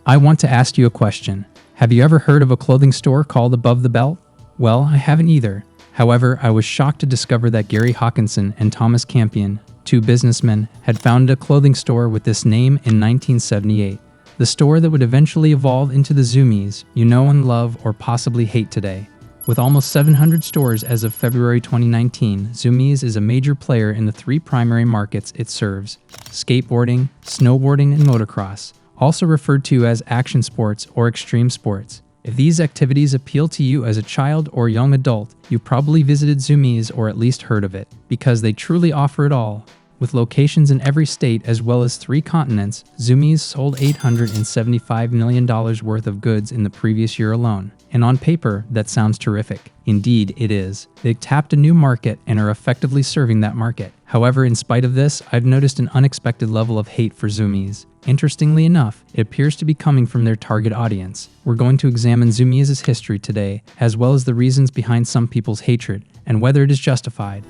I want to ask you a question. Have you ever heard of a clothing store called Above the Belt? Well, I haven't either. However, I was shocked to discover that Gary Hawkinson and Thomas Campion, two businessmen, had founded a clothing store with this name in 1978. The store that would eventually evolve into the Zumiez you know and love or possibly hate today. With almost 700 stores as of February 2019, Zumiez is a major player in the three primary markets it serves: skateboarding, snowboarding, and motocross, also referred to as action sports or extreme sports. If these activities appeal to you as a child or young adult, you probably visited Zumiez or at least heard of it, because they truly offer it all. With locations in every state as well as 3 continents, Zumiez sold $875 million worth of goods in the previous year alone. And on paper, that sounds terrific. Indeed, it is. They've tapped a new market and are effectively serving that market. However, in spite of this, I've noticed an unexpected level of hate for Zumiez. Interestingly enough, it appears to be coming from their target audience. We're going to examine Zumiez's history today, as well as the reasons behind some people's hatred, and whether it is justified.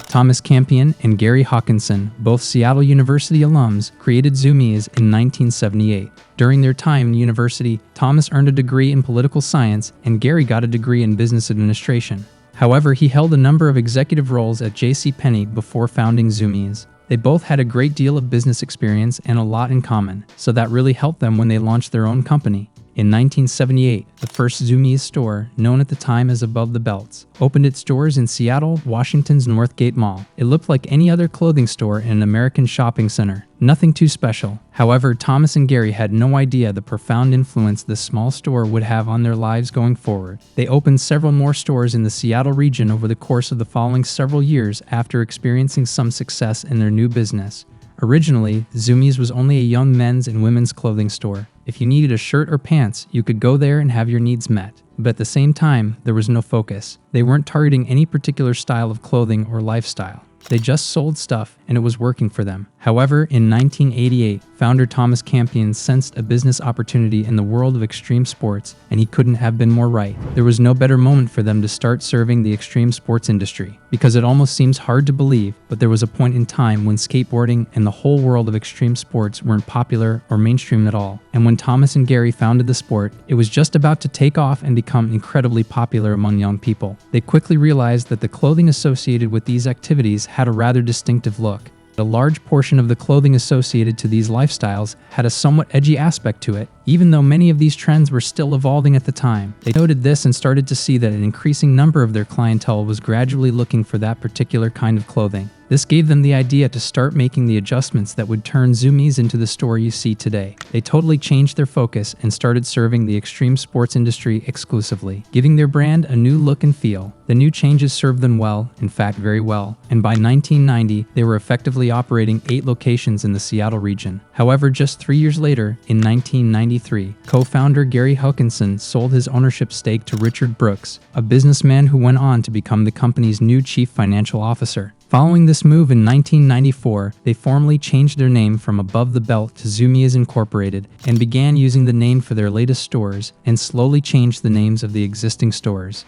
Thomas Campion and Gary Hawkinson, both Seattle University alums, created Zumiez in 1978. During their time in university, Thomas earned a degree in political science and Gary got a degree in business administration. However, he held a number of executive roles at JCPenney before founding Zumiez. They both had a great deal of business experience and a lot in common, so that really helped them when they launched their own company. In 1978, the first Zumiez store, known at the time as Above the Belts, opened its doors in Seattle, Washington's Northgate Mall. It looked like any other clothing store in an American shopping center. Nothing too special. However, Thomas and Gary had no idea the profound influence this small store would have on their lives going forward. They opened several more stores in the Seattle region over the course of the following several years after experiencing some success in their new business. Originally, Zumiez was only a young men's and women's clothing store. If you needed a shirt or pants, you could go there and have your needs met. But at the same time, there was no focus. They weren't targeting any particular style of clothing or lifestyle. They just sold stuff, and it was working for them. However, in 1988, founder Thomas Campion sensed a business opportunity in the world of extreme sports, and he couldn't have been more right. There was no better moment for them to start serving the extreme sports industry, because it almost seems hard to believe, but there was a point in time when skateboarding and the whole world of extreme sports weren't popular or mainstream at all. And when Thomas and Gary founded the sport, it was just about to take off and become incredibly popular among young people. They quickly realized that the clothing associated with these activities had a rather distinctive look. A large portion of the clothing associated to these lifestyles had a somewhat edgy aspect to it, even though many of these trends were still evolving at the time. They noted this and started to see that an increasing number of their clientele was gradually looking for that particular kind of clothing. This gave them the idea to start making the adjustments that would turn Zumiez into the store you see today. They totally changed their focus and started serving the extreme sports industry exclusively, giving their brand a new look and feel. The new changes served them well, in fact very well, and by 1990, they were effectively operating 8 locations in the Seattle region. However, just 3 years later, in 1993, co-founder Gary Hawkinson sold his ownership stake to Richard Brooks, a businessman who went on to become the company's new chief financial officer. Following this move in 1994, they formally changed their name from Above the Belt to Zumiez Incorporated and began using the name for their latest stores and slowly changed the names of the existing stores.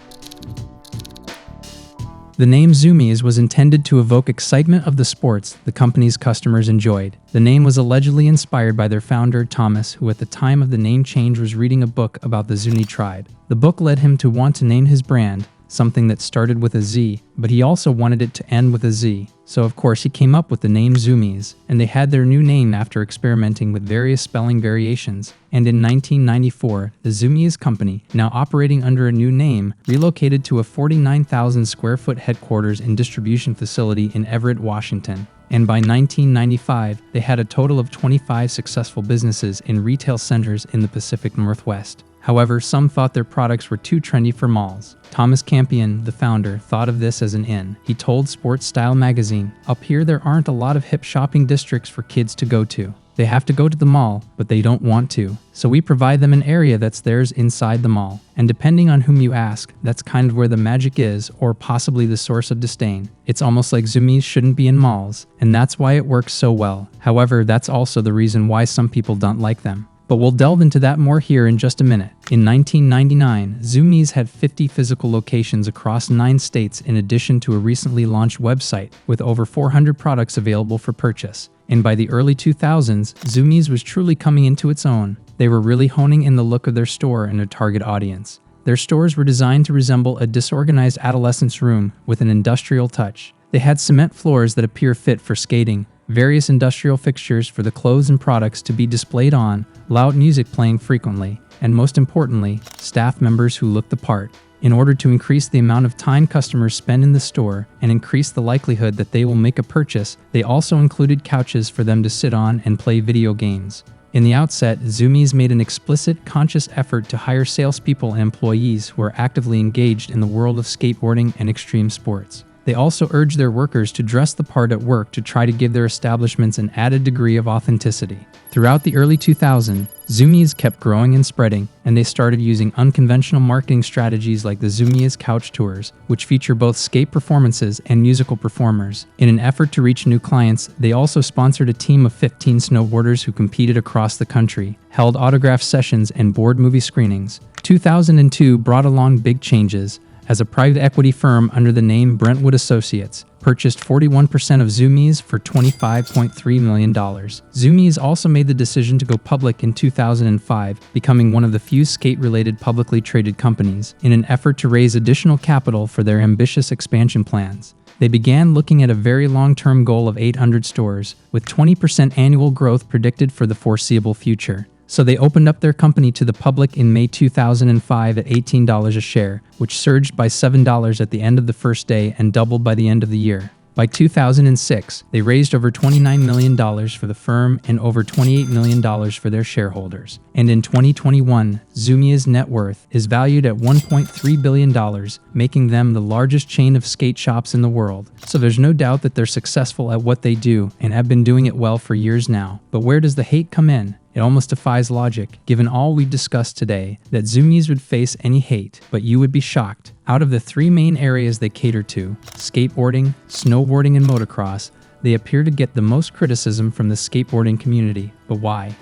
The name Zumiez was intended to evoke excitement of the sports the company's customers enjoyed. The name was allegedly inspired by their founder, Thomas, who at the time of the name change was reading a book about the Zuni tribe. The book led him to want to name his brand something that started with a Z, but he also wanted it to end with a Z. So of course he came up with the name Zumiez, and they had their new name after experimenting with various spelling variations. And in 1994, the Zumiez company, now operating under a new name, relocated to a 49,000 square foot headquarters and distribution facility in Everett, Washington. And by 1995, they had a total of 25 successful businesses in retail centers in the Pacific Northwest. However, some thought their products were too trendy for malls. Thomas Campion, the founder, thought of this as an in. He told Sports Style magazine, "Up here there aren't a lot of hip shopping districts for kids to go to. They have to go to the mall, but they don't want to. So we provide them an area that's theirs inside the mall. And depending on whom you ask, that's kind of where the magic is, or possibly the source of disdain. It's almost like Zumiez shouldn't be in malls, and that's why it works so well. However, that's also the reason why some people don't like them. But we'll delve into that more here in just a minute. In 1999, Zumiez had 50 physical locations across 9 states in addition to a recently launched website with over 400 products available for purchase. And by the early 2000s, Zumiez was truly coming into its own. They were really honing in the look of their store and their target audience. Their stores were designed to resemble a disorganized adolescent's room with an industrial touch. They had cement floors that appear fit for skating, various industrial fixtures for the clothes and products to be displayed on, loud music playing frequently, and most importantly, staff members who looked the part. In order to increase the amount of time customers spend in the store and increase the likelihood that they will make a purchase, they also included couches for them to sit on and play video games. In the outset, Zumiez made an explicit, conscious effort to hire salespeople and employees who are actively engaged in the world of skateboarding and extreme sports. They also urged their workers to dress the part at work to try to give their establishments an added degree of authenticity. Throughout the early 2000s, Zumiez kept growing and spreading, and they started using unconventional marketing strategies like the Zumiez Couch Tours, which feature both skate performances and musical performers. In an effort to reach new clients, they also sponsored a team of 15 snowboarders who competed across the country, held autograph sessions and board movie screenings. 2002 brought along big changes, as a private equity firm under the name Brentwood Associates purchased 41% of Zumiez for $25.3 million. Zumiez also made the decision to go public in 2005, becoming one of the few skate-related publicly traded companies, in an effort to raise additional capital for their ambitious expansion plans. They began looking at a very long-term goal of 800 stores, with 20% annual growth predicted for the foreseeable future. So they opened up their company to the public in May 2005 at $18 a share, which surged by $7 at the end of the first day and doubled by the end of the year. By 2006, they raised over $29 million for the firm and over $28 million for their shareholders. And in 2021, Zumiez's net worth is valued at $1.3 billion, making them the largest chain of skate shops in the world. So there's no doubt that they're successful at what they do and have been doing it well for years now. But where does the hate come in? It almost defies logic, given all we've discussed today, that Zumiez would face any hate, but you would be shocked. Out of the three main areas they cater to, skateboarding, snowboarding, and motocross, they appear to get the most criticism from the skateboarding community. But why?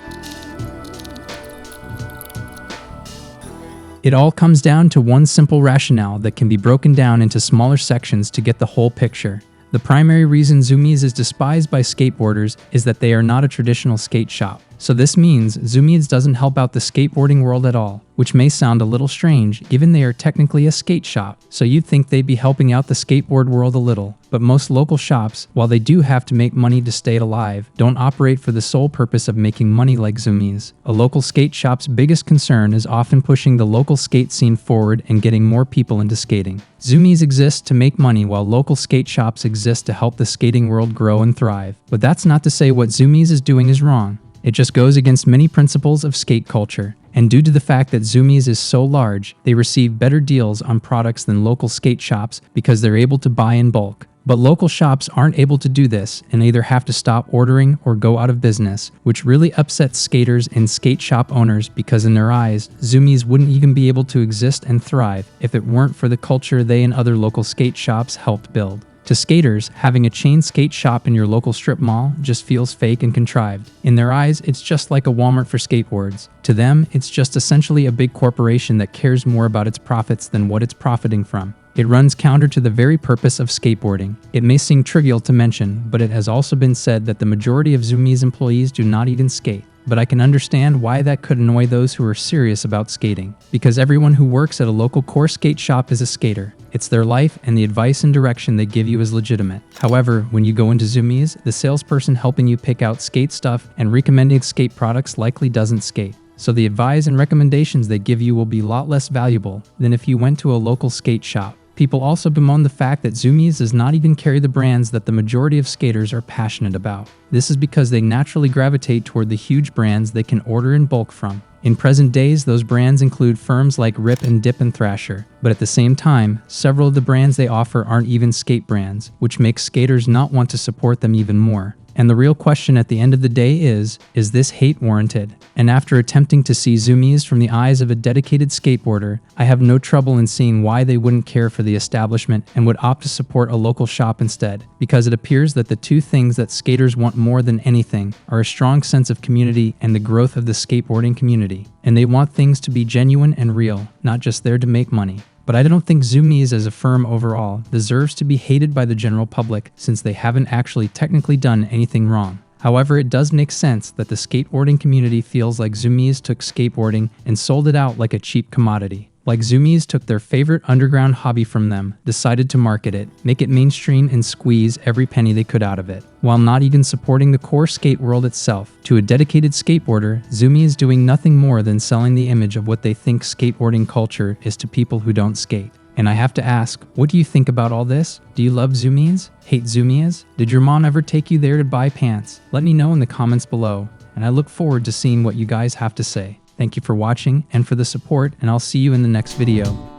It all comes down to one simple rationale that can be broken down into smaller sections to get the whole picture. The primary reason Zumiez is despised by skateboarders is that they are not a traditional skate shop. So this means Zumiez doesn't help out the skateboarding world at all, which may sound a little strange given they are technically a skate shop, so you'd think they'd be helping out the skateboard world a little. But most local shops, while they do have to make money to stay alive, don't operate for the sole purpose of making money like Zumiez. A local skate shop's biggest concern is often pushing the local skate scene forward and getting more people into skating. Zumiez exists to make money while local skate shops exist to help the skating world grow and thrive. But that's not to say what Zumiez is doing is wrong. It just goes against many principles of skate culture. And due to the fact that Zumiez is so large, they receive better deals on products than local skate shops because they're able to buy in bulk. But local shops aren't able to do this and either have to stop ordering or go out of business, which really upsets skaters and skate shop owners because in their eyes, Zumiez wouldn't even be able to exist and thrive if it weren't for the culture they and other local skate shops helped build. To skaters, having a chain skate shop in your local strip mall just feels fake and contrived. In their eyes, it's just like a Walmart for skateboards. To them, it's just essentially a big corporation that cares more about its profits than what it's profiting from. It runs counter to the very purpose of skateboarding. It may seem trivial to mention, but it has also been said that the majority of Zumiez employees do not even skate. But I can understand why that could annoy those who are serious about skating. Because everyone who works at a local core skate shop is a skater. It's their life, and the advice and direction they give you is legitimate. However, when you go into Zumiez, the salesperson helping you pick out skate stuff and recommending skate products likely doesn't skate. So the advice and recommendations they give you will be a lot less valuable than if you went to a local skate shop. People also bemoan the fact that Zumiez does not even carry the brands that the majority of skaters are passionate about. This is because they naturally gravitate toward the huge brands they can order in bulk from. In present days, those brands include firms like Rip and Dip and Thrasher, but at the same time, several of the brands they offer aren't even skate brands, which makes skaters not want to support them even more. And the real question at the end of the day is this hate warranted? And after attempting to see Zumiez from the eyes of a dedicated skateboarder, I have no trouble in seeing why they wouldn't care for the establishment and would opt to support a local shop instead, because it appears that the two things that skaters want more than anything are a strong sense of community and the growth of the skateboarding community. And they want things to be genuine and real, not just there to make money. But I don't think Zumiez as a firm overall deserves to be hated by the general public since they haven't actually technically done anything wrong. However, it does make sense that the skateboarding community feels like Zumiez took skateboarding and sold it out like a cheap commodity. Like Zumiez took their favorite underground hobby from them, decided to market it, make it mainstream, and squeeze every penny they could out of it, while not even supporting the core skate world itself. To a dedicated skateboarder, Zumiez is doing nothing more than selling the image of what they think skateboarding culture is to people who don't skate. And I have to ask, what do you think about all this? Do you love Zumiez? Hate Zumiez? Did your mom ever take you there to buy pants? Let me know in the comments below, and I look forward to seeing what you guys have to say. Thank you for watching and for the support, and I'll see you in the next video.